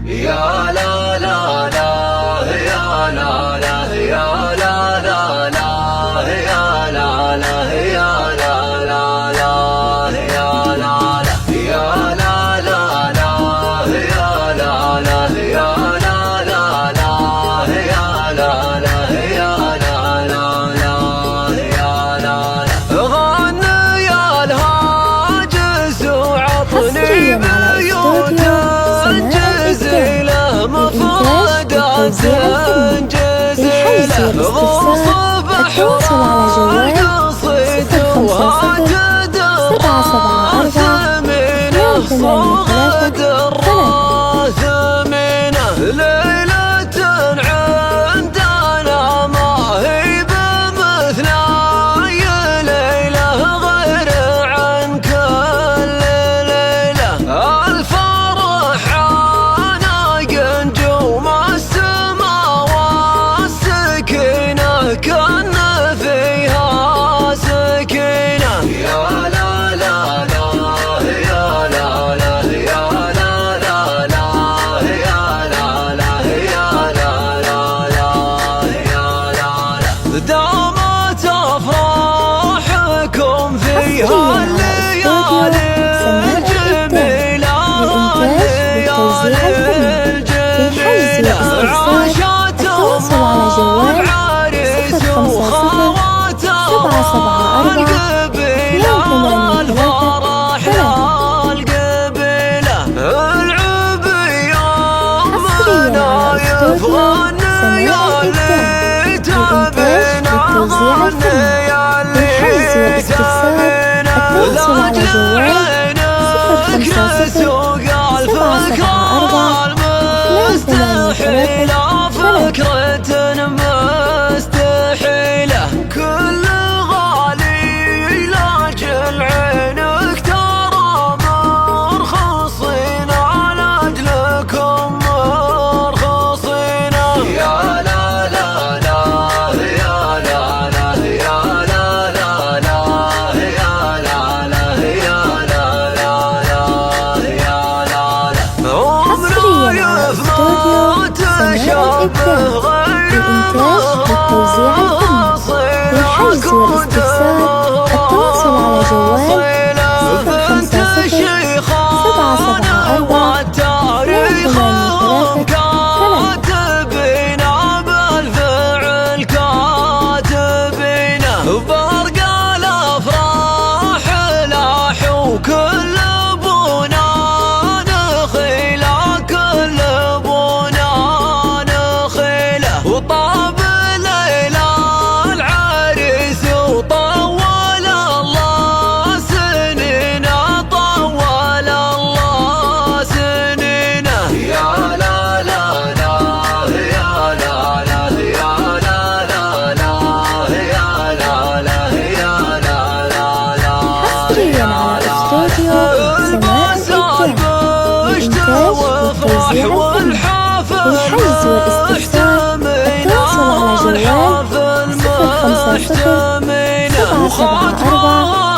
يا لا لا لا يا لا لا يا لا لا لا يا لا لا يا لا لا لا يا لا لا يا لا لا لا يا لا لا يا لا لا لا يا لا لا يا لا لا لا يا لا لا غني يا الهاجس وعطني بيوت جزيلة مفردات جزيلة وصبح قصيد وهاجد الراثمينة صغد الراثمينة ليلة عندنا ما هي بمثل أي ليلة غير عن كل ليلة الفرح كان فيها سكينة يا لا لا لا يا لا لا يا لا لا لا يا لا لا يا لا لا لا يا لا لا دامت أفراحكم فيها الليالي الجميلة الليالي الجميلة عاشتهم القبيلة الفرح القبيلة العب يوم نايف غني يا اللي تبينا غني يا اللي تبينا لاجل عينك نسوق الفكرة المستحيلة فكرة مستحيلة كل غالي لاجل عينك ترى مرخصين على اجلكم مرخصين يا لا لا لا يا لا لا يا لا لا لا يا لا لا يا لا لا لا يا لا لا عمري ما تشابه غير للتوزيع الفني للحجز والاستفسار التواصل على جوال 056 774 تاريخهم كاتبين بالفعل كاتبين برق الافراح لاح وكل ابونا نخيله كل ابونا نخيله وطاب ليلى العريس وطول الله سنينه طول الله سنينه يا لا لا لا يا لا لا يا لا لا لا يا لا لا يا لا لا لا حصريا على استوديو سماء الإنتاج والتوزيع الفني للحجز والاستفسار التواصل على جوال 050 774